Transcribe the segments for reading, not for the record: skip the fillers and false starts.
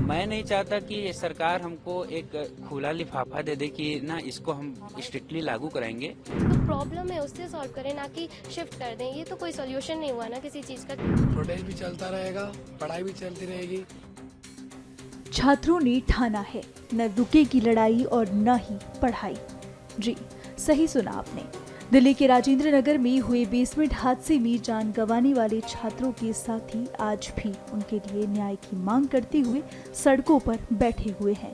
मैं नहीं चाहता कि सरकार हमको एक खुला लिफाफा दे दे कि ना इसको हम स्ट्रिक्टली लागू कराएंगे। तो प्रॉब्लम है उससे सॉल्व करें, ना कि शिफ्ट कर दें। ये तो कोई सोल्यूशन नहीं हुआ ना किसी चीज़ का। प्रोटेस्ट भी चलता रहेगा, पढ़ाई भी चलती रहेगी। छात्रों ने ठाना है न रुकेगी लड़ाई और न ही पढ़ाई। जी सही सुना आपने। दिल्ली के राजेंद्र नगर में हुए बेसमेंट हादसे में जान गंवाने वाले छात्रों के साथी आज भी उनके लिए न्याय की मांग करते हुए सड़कों पर बैठे हुए हैं।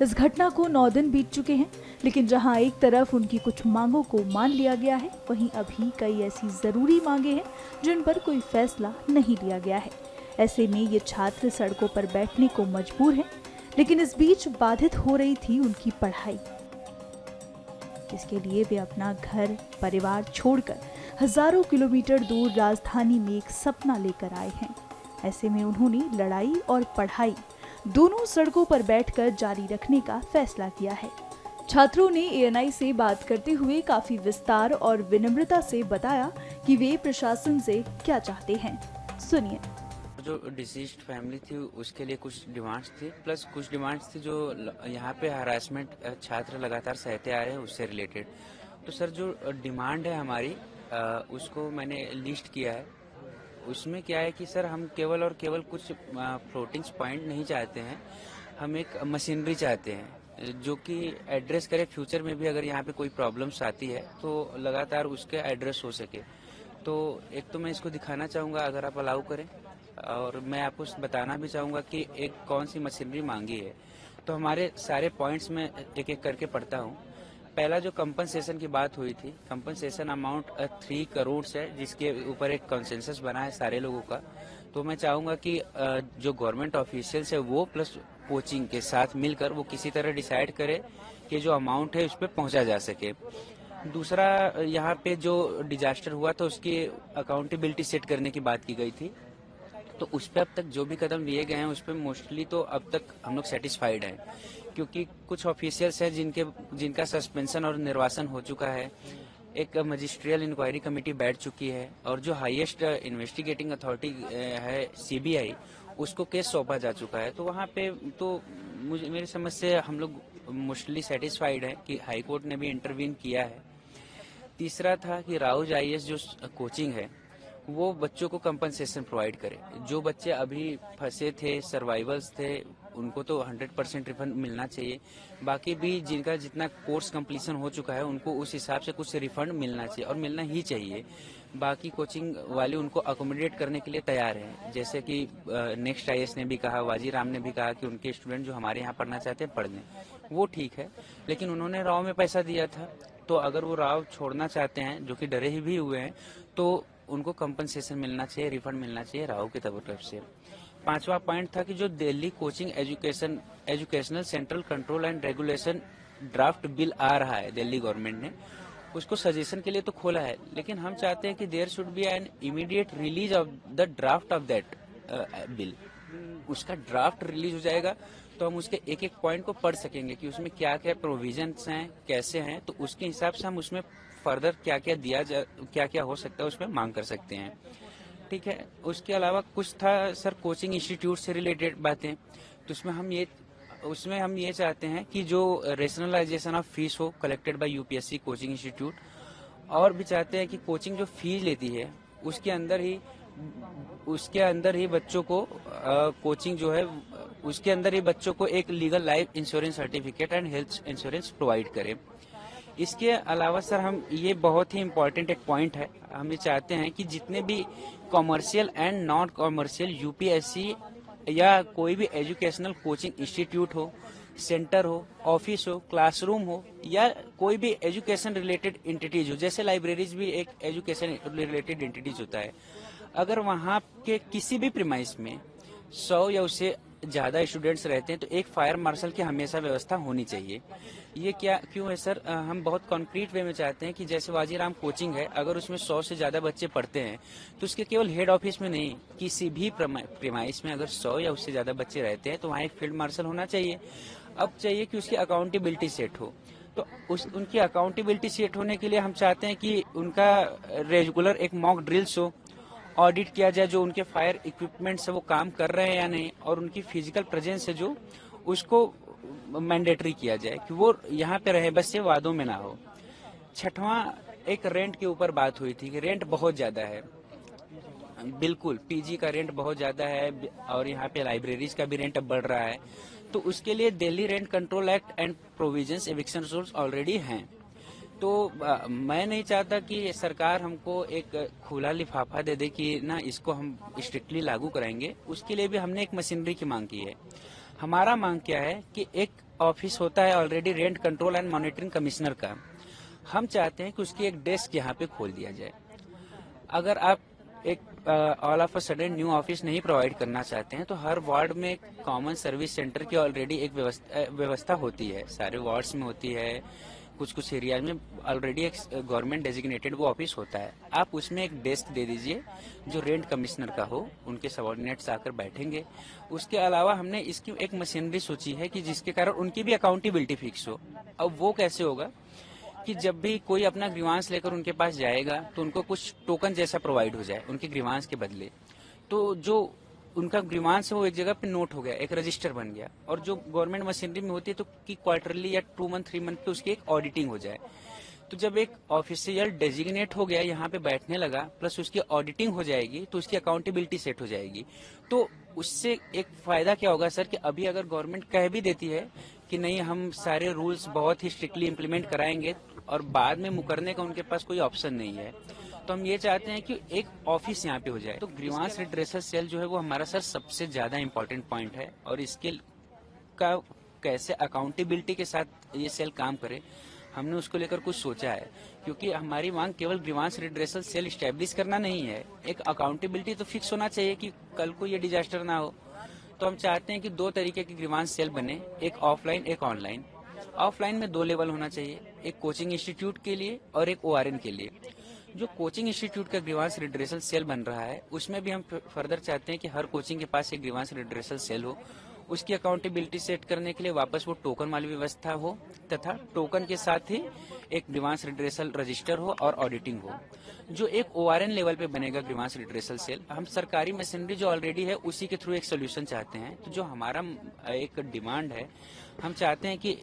इस घटना को 9 दिन बीत चुके हैं, लेकिन जहां एक तरफ उनकी कुछ मांगों को मान लिया गया है, वहीं अभी कई ऐसी जरूरी मांगे हैं जिन पर कोई फैसला नहीं लिया गया है। ऐसे में ये छात्र सड़कों पर बैठने को मजबूर हैं, लेकिन इस बीच बाधित हो रही थी उनकी पढ़ाई, जिसके लिए वे अपना घर परिवार छोड़कर हजारों किलोमीटर दूर राजधानी में एक सपना लेकर आए हैं। ऐसे में उन्होंने लड़ाई और पढ़ाई दोनों सड़कों पर बैठकर जारी रखने का फैसला किया है। छात्रों ने ANI से बात करते हुए काफी विस्तार और विनम्रता से बताया कि वे प्रशासन से क्या चाहते हैं। सुनिए। जो डिसीज्ड फैमिली थी उसके लिए कुछ डिमांड्स थी, प्लस कुछ डिमांड्स थी जो यहाँ पे हरासमेंट छात्र लगातार सहते आ रहे हैं उससे रिलेटेड। तो सर जो डिमांड है हमारी उसको मैंने लिस्ट किया है। उसमें क्या है कि सर हम केवल और केवल कुछ फ्लोटिंग पॉइंट नहीं चाहते हैं, हम एक मशीनरी चाहते हैं जो कि एड्रेस करे फ्यूचर में भी अगर यहाँ पे कोई प्रॉब्लम्स आती है तो लगातार उसके एड्रेस हो सके। तो एक तो मैं इसको दिखाना चाहूँगा अगर आप अलाउ करें, और मैं आपको बताना भी चाहूँगा कि एक कौन सी मशीनरी मांगी है। तो हमारे सारे पॉइंट्स में एक एक करके पढ़ता हूँ। पहला जो कंपनसेशन की बात हुई थी, कंपनसेशन अमाउंट 3 करोड़ है, जिसके ऊपर एक कंसेंसस बना है सारे लोगों का। तो मैं चाहूँगा कि जो गवर्नमेंट ऑफिशियल्स है वो प्लस कोचिंग के साथ मिलकर वो किसी तरह डिसाइड करे कि जो अमाउंट है उस पर पहुँचा जा सके। दूसरा, यहाँ पे जो डिजास्टर हुआ था उसकी अकाउंटेबिलिटी सेट करने की बात की गई थी। तो उस पर अब तक जो भी कदम लिए गए हैं उस पर मोस्टली तो अब तक हम लोग सेटिस्फाइड हैं, क्योंकि कुछ ऑफिशियल्स हैं जिनका सस्पेंशन और निर्वासन हो चुका है। एक मजिस्ट्रियल इंक्वायरी कमेटी बैठ चुकी है, और जो हाईएस्ट इन्वेस्टिगेटिंग अथॉरिटी है CBI, उसको केस सौंपा जा चुका है। तो वहाँ पे तो मुझे मेरी समझ से हम लोग मोस्टली सेटिस्फाइड है कि हाई कोर्ट ने भी इंटरवीन किया है। तीसरा था कि राउज IAS जो कोचिंग है वो बच्चों को कंपनसेशन प्रोवाइड करे। जो बच्चे अभी फंसे थे, सर्वाइवल्स थे, उनको तो 100% रिफंड मिलना चाहिए। बाकी भी जिनका जितना कोर्स कंप्लीशन हो चुका है उनको उस हिसाब से कुछ रिफंड मिलना चाहिए, और मिलना ही चाहिए। बाकी कोचिंग वाले उनको अकोमोडेट करने के लिए तैयार हैं, जैसे कि नेक्स्ट IAS ने भी कहा, वाजीराम ने भी कहा कि उनके स्टूडेंट जो हमारे यहाँ पढ़ना चाहते हैं पढ़ लें। वो ठीक है, लेकिन उन्होंने राव में पैसा दिया था, तो अगर वो राव छोड़ना चाहते हैं, जो कि डरे ही भी हुए हैं, तो उनको कंपनसेशन मिलना चाहिए, रिफंड मिलना चाहिए राव की तरफ से। पांचवा पॉइंट था कि जो Delhi coaching educational central control and regulation draft bill आ रहा है दिल्ली गवर्नमेंट ने, उसको सजेशन के लिए तो खोला है, लेकिन हम चाहते हैं कि there should be an immediate release of the draft of that bill. उसका ड्राफ्ट रिलीज हो जाएगा तो हम उसके एक एक पॉइंट को पढ़ सकेंगे कि उसमें क्या क्या प्रोविजंस हैं, कैसे हैं, तो उसके हिसाब से हम उसमें फर्दर क्या क्या हो सकता है उसमें मांग कर सकते हैं। ठीक है। उसके अलावा कुछ था सर कोचिंग इंस्टीट्यूट से रिलेटेड बातें, तो उसमें हम ये चाहते हैं कि जो रेशनलाइजेशन ऑफ फीस हो collected by UPSC coaching institute, और भी चाहते हैं कि कोचिंग जो फीस लेती है उसके अंदर ही बच्चों को कोचिंग जो है उसके अंदर ही बच्चों को एक legal life insurance certificate and health insurance provide करे। इसके अलावा सर हम ये बहुत ही इम्पोर्टेंट एक पॉइंट है, हम ये चाहते हैं कि जितने भी commercial and non commercial UPSC या कोई भी एजुकेशनल कोचिंग इंस्टीट्यूट हो, सेंटर हो, ऑफिस हो, क्लासरूम हो, या कोई भी एजुकेशन रिलेटेड एंटिटीज हो, जैसे लाइब्रेरीज भी एक एजुकेशन रिलेटेड एंटिटीज होता है, अगर वहाँ के किसी भी प्रीमाइस में 100 या उससे ज्यादा स्टूडेंट्स रहते हैं तो एक फायर मार्शल की हमेशा व्यवस्था होनी चाहिए। ये क्यों है सर? हम बहुत कॉन्क्रीट वे में चाहते हैं कि जैसे वाजीराम कोचिंग है, अगर उसमें 100 से ज्यादा बच्चे पढ़ते हैं तो उसके केवल हेड ऑफिस में नहीं, किसी भी प्रीमाइस में अगर 100 या उससे ज्यादा बच्चे रहते हैं तो वहाँ एक फील्ड मार्शल होना चाहिए। अब चाहिए कि उसकी अकाउंटेबिलिटी सेट हो, तो उनकी अकाउंटेबिलिटी सेट होने के लिए हम चाहते हैं कि उनका रेगुलर एक मॉक ड्रिल्स हो, ऑडिट किया जाए, जो उनके फायर इक्विपमेंट से वो काम कर रहे हैं या नहीं, और उनकी फिजिकल प्रेजेंस है जो उसको मैंडेटरी किया जाए कि वो यहाँ पे रहे, बस ये वादों में ना हो। छठवां, एक रेंट के ऊपर बात हुई थी कि रेंट बहुत ज्यादा है। बिल्कुल, पीजी का रेंट बहुत ज्यादा है और यहाँ पे लाइब्रेरीज का भी रेंट अब बढ़ रहा है। तो उसके लिए Delhi rent control act and provisions, eviction rules already हैं। तो मैं नहीं चाहता कि सरकार हमको एक खुला लिफाफा दे दे कि ना इसको हम स्ट्रिक्टली लागू कराएंगे। उसके लिए भी हमने एक मशीनरी की मांग की है। हमारा मांग क्या है कि एक ऑफिस होता है already rent control and monitoring commissioner का, हम चाहते हैं कि उसकी एक डेस्क यहाँ पे खोल दिया जाए। अगर आप एक all of a sudden new office नहीं प्रोवाइड करना चाहते हैं तो हर वार्ड में एक कॉमन सर्विस सेंटर की ऑलरेडी एक व्यवस्था होती है, सारे वार्ड्स में होती है। कुछ एरिया में ऑलरेडी एक गवर्नमेंट डेजिग्नेटेड वो ऑफिस होता है। आप उसमें एक डेस्क दे दीजिए जो रेंट कमिश्नर का हो, उनके सबऑर्डिनेट्स आकर बैठेंगे। उसके अलावा हमने इसकी एक मशीनरी सोची है कि जिसके कारण उनकी भी अकाउंटेबिलिटी फिक्स हो। अब वो कैसे होगा कि जब भी कोई अपना ग्रीवांस लेकर उनके पास जाएगा तो उनको कुछ टोकन जैसा प्रोवाइड हो जाए उनके ग्रीवांस के बदले। तो जो उनका ग्रीवांस है वो एक जगह पे नोट हो गया, एक रजिस्टर बन गया। और जो गवर्नमेंट मशीनरी में होती है तो कि क्वार्टरली या 2 मंथ 3 मंथ पे उसकी एक ऑडिटिंग हो जाए। तो जब एक ऑफिशियल डेजिग्नेट हो गया, यहाँ पे बैठने लगा, प्लस उसकी ऑडिटिंग हो जाएगी तो उसकी अकाउंटेबिलिटी सेट हो जाएगी। तो उससे एक फायदा क्या होगा सर कि अभी अगर गवर्नमेंट कह भी देती है कि नहीं हम सारे रूल्स बहुत ही स्ट्रिक्टली इम्प्लीमेंट कराएंगे और बाद में मुकरने का उनके पास कोई ऑप्शन नहीं है, तो हम ये चाहते हैं कि एक ऑफिस यहाँ पे हो जाए। तो ग्रीवांस रिड्रेसल सेल जो है वो हमारा सर सबसे ज्यादा इम्पोर्टेंट पॉइंट है। और इसके का कैसे अकाउंटेबिलिटी के साथ ये सेल काम करे, हमने उसको लेकर कुछ सोचा है। क्योंकि हमारी मांग केवल ग्रीवांस रिड्रेसल सेल स्टैब्लिश करना नहीं है, एक अकाउंटेबिलिटी तो फिक्स होना चाहिए कि कल को ये डिजास्टर ना हो। तो हम चाहते हैं कि 2 तरीके के ग्रीवांस सेल बने, एक ऑफलाइन एक ऑनलाइन। ऑफलाइन में 2 लेवल होना चाहिए, एक कोचिंग इंस्टीट्यूट के लिए और एक ORN के लिए। जो कोचिंग इंस्टीट्यूट का ग्रीवांस रिड्रेसल सेल बन रहा है उसमें भी हम फर्दर चाहते हैं कि हर कोचिंग के पास एक ग्रीवांस रिड्रेसल सेल हो। उसकी अकाउंटेबिलिटी सेट करने के लिए वापस वो टोकन वाली व्यवस्था हो तथा टोकन के साथ ही एक ग्रीवांस रिड्रेसल रजिस्टर हो और ऑडिटिंग हो। जो एक ORN लेवल पे बनेगा ग्रीवांस रिड्रेसल सेल, हम सरकारी मशीनरी जो ऑलरेडी है उसी के थ्रू एक सोल्यूशन चाहते हैं। तो जो हमारा एक डिमांड है, हम चाहते हैं कि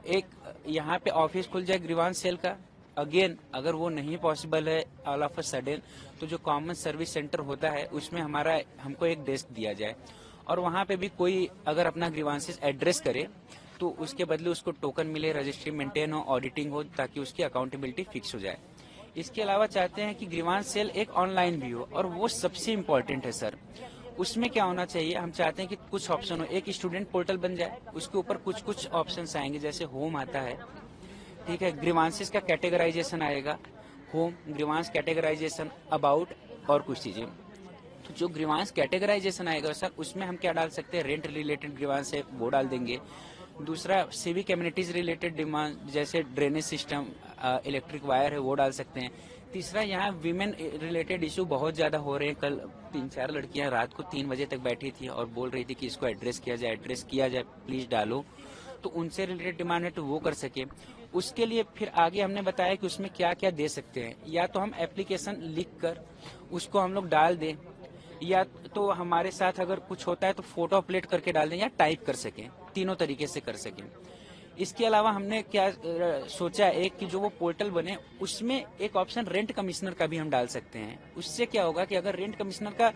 एक यहाँ पे ऑफिस खुल जाए ग्रीवांस सेल का। अगेन अगर वो नहीं पॉसिबल है ऑल ऑफ अ सडन, तो जो कॉमन सर्विस सेंटर होता है उसमें हमको एक डेस्क दिया जाए और वहाँ पे भी कोई अगर अपना ग्रीवांसेस एड्रेस करे तो उसके बदले उसको टोकन मिले, रजिस्ट्री मेंटेन हो, ऑडिटिंग हो, ताकि उसकी अकाउंटेबिलिटी फिक्स हो जाए। इसके अलावा चाहते हैं कि ग्रीवांस सेल एक ऑनलाइन भी हो, और वो सबसे इम्पोर्टेंट है सर। उसमें क्या होना चाहिए, हम चाहते हैं कि कुछ ऑप्शन हो, एक स्टूडेंट पोर्टल बन जाए, उसके ऊपर कुछ ऑप्शन आएंगे, जैसे होम आता है, ठीक है, ग्रीवांसेस का कैटेगराइजेशन आएगा, होम, ग्रीवांस कैटेगराइजेशन, अबाउट और कुछ चीजें। तो जो ग्रीवांस कैटेगराइजेशन आएगा सर उसमें हम क्या डाल सकते हैं, रेंट रिलेटेड ग्रीवांस है वो डाल देंगे। दूसरा सिविक एमिनिटीज रिलेटेड डिमांड जैसे ड्रेनेज सिस्टम, इलेक्ट्रिक वायर है वो डाल सकते हैं। तीसरा, यहाँ विमेन रिलेटेड इशू बहुत ज्यादा हो रहे हैं। कल 3-4 लड़कियां रात को 3 बजे तक बैठी थी और बोल रही थी कि इसको एड्रेस किया जाए, प्लीज डालो। तो उनसे रिलेटेड डिमांड है तो वो कर सके। उसके लिए फिर आगे हमने बताया कि उसमें क्या क्या दे सकते हैं, या तो हम एप्लीकेशन लिख कर उसको हम लोग डाल दें, या तो हमारे साथ अगर कुछ होता है तो फोटो अपलोड करके डाल दें, या टाइप कर सकें, तीनों तरीके से कर सकें। इसके अलावा हमने क्या सोचा एक कि जो वो पोर्टल बने उसमें एक ऑप्शन रेंट कमिश्नर का भी हम डाल सकते हैं। उससे क्या होगा कि अगर रेंट कमिश्नर का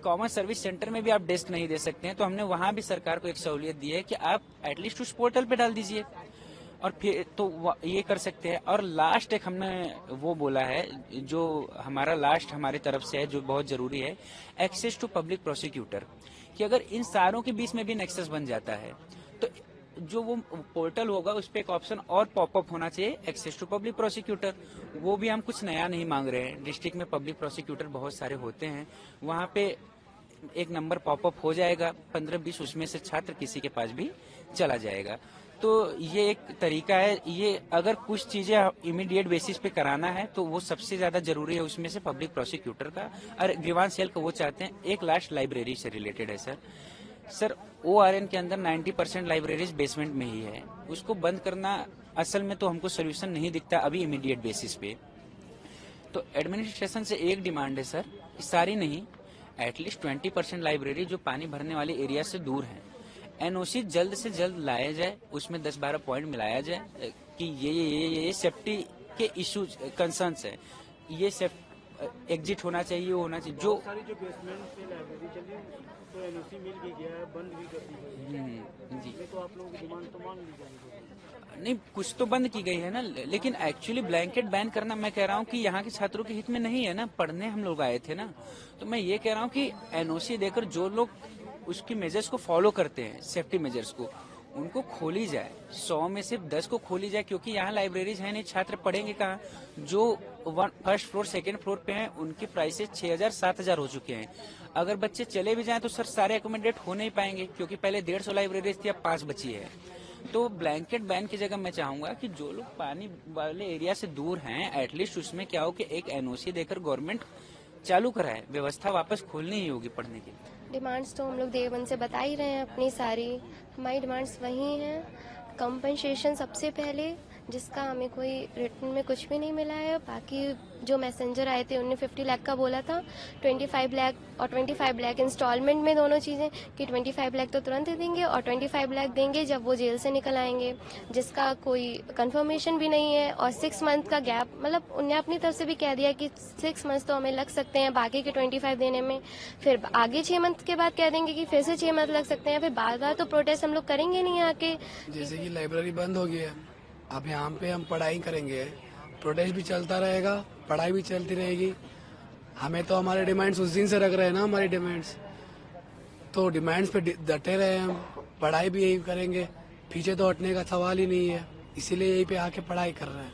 कॉमन सर्विस सेंटर में भी आप डेस्क नहीं दे सकते हैं तो हमने वहां भी सरकार को एक सहूलियत दी है कि आप एटलीस्ट उस पोर्टल पे डाल दीजिए, और फिर तो ये कर सकते हैं। और लास्ट एक हमने वो बोला है, जो हमारा लास्ट हमारी तरफ से है, जो बहुत जरूरी है, एक्सेस टू पब्लिक प्रोसिक्यूटर, कि अगर इन सारों के बीच में भी नेक्सस बन जाता है तो जो वो पोर्टल होगा उस पर एक ऑप्शन और पॉपअप होना चाहिए, एक्सेस टू पब्लिक प्रोसिक्यूटर। वो भी हम कुछ नया नहीं मांग रहे हैं, डिस्ट्रिक्ट में पब्लिक प्रोसिक्यूटर बहुत सारे होते हैं, वहाँ पे एक नंबर पॉपअप हो जाएगा, 15-20 उसमें से छात्र किसी के पास भी चला जाएगा। तो ये एक तरीका है। ये अगर कुछ चीजें इमीडिएट बेसिस पे कराना है तो वो सबसे ज्यादा जरूरी है, उसमें से पब्लिक प्रोसिक्यूटर का और ग्रीवांस सेल का वो चाहते हैं। एक लास्ट लाइब्रेरी से रिलेटेड है सर ORN के अंदर 90% लाइब्रेरीज बेसमेंट में ही है, उसको बंद करना असल में तो हमको सोल्यूशन नहीं दिखता अभी इमीडिएट बेसिस पे। तो एडमिनिस्ट्रेशन से एक डिमांड है सर सारी नहीं, एटलीस्ट 20% लाइब्रेरी जो पानी भरने वाले एरिया से दूर है, एनओसी जल्द से जल्द लाया जाए, उसमें 10-12 पॉइंट मिलाया जाए कि ये सेफ्टी के इश्यूज कंसर्न्स है, ये एग्जिट होना चाहिए, वो होना चाहिए। जो सारी जो बेसमेंट से लाइब्रेरी चली तो एनओसी मिल भी गया है, बंद भी कर दी गई है। जी तो आप लोगों की डिमांड तो मान ली जाएगी। नहीं, कुछ तो बंद की गई है ना, लेकिन एक्चुअली ब्लैंकेट बैन करना, मैं कह रहा हूँ कि यहाँ के छात्रों के हित में नहीं है ना, पढ़ने हम लोग आए थे ना, तो मैं ये कह रहा हूँ कि एनओसी देकर जो लोग उसकी मेजर्स को फॉलो करते हैं, सेफ्टी मेजर्स को, उनको खोली जाए, 100 में सिर्फ 10 को खोली जाए, क्योंकि यहाँ लाइब्रेरीज है नहीं, छात्र पढ़ेंगे कहाँ। जो फर्स्ट फ्लोर सेकंड फ्लोर पे हैं उनकी प्राइसेस 6,000-7,000 हो चुके हैं। अगर बच्चे चले भी जाएं तो सर सारे एकोमोडेट हो नहीं पाएंगे, क्योंकि पहले 150 लाइब्रेरीज थी, अब 5 बची है। तो ब्लैंकेट बैन की जगह मैं चाहूंगा कि जो लोग पानी वाले एरिया से दूर हैं, एटलीस्ट उसमें क्या हो कि एक एनओसी देकर गवर्नमेंट चालू कराए, व्यवस्था वापस खोलनी ही होगी पढ़ने के लिए। डिमांड्स तो हम लोग देवबंद से बता ही रहे हैं अपनी सारी। हमारी डिमांड्स वही हैं, कंपनसेशन सबसे पहले, जिसका हमें कोई रिटर्न में कुछ भी नहीं मिला है। बाकी जो मैसेंजर आए थे उन्होंने 50 लाख का बोला था, 25 लाख और 25 लाख इंस्टॉलमेंट में, दोनों चीज़ें कि 25 लाख तो तुरंत दे देंगे और 25 लाख देंगे जब वो जेल से निकल आएंगे, जिसका कोई कंफर्मेशन भी नहीं है। और 6 मंथ का गैप, मतलब उन्हें अपनी तरफ से भी कह दिया कि 6 मंथ तो हमें लग सकते हैं बाकी के 25 देने में, फिर आगे 6 मंथ के बाद कह देंगे कि फिर से 6 मंथ लग सकते हैं, फिर बार बार तो प्रोटेस्ट हम लोग करेंगे नहीं आके। जैसे कि लाइब्रेरी बंद हो गई है, अब यहाँ पे हम पढ़ाई करेंगे, प्रोटेस्ट भी चलता रहेगा, पढ़ाई भी चलती रहेगी। हमें तो हमारे डिमांड्स उस दिन से रख रहे हैं ना, हमारी डिमांड्स तो डिमांड्स पे डटे रहे हम, पढ़ाई भी यही करेंगे, पीछे तो हटने का सवाल ही नहीं है। इसीलिए यहीं पे आके पढ़ाई कर रहे हैं,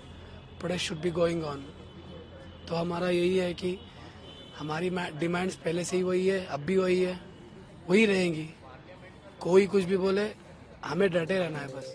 protest should be going on. तो हमारा यही है कि हमारी डिमांड्स पहले से ही वही है, अब भी वही है, वही रहेंगी। कोई कुछ भी बोले, हमें डटे रहना है बस।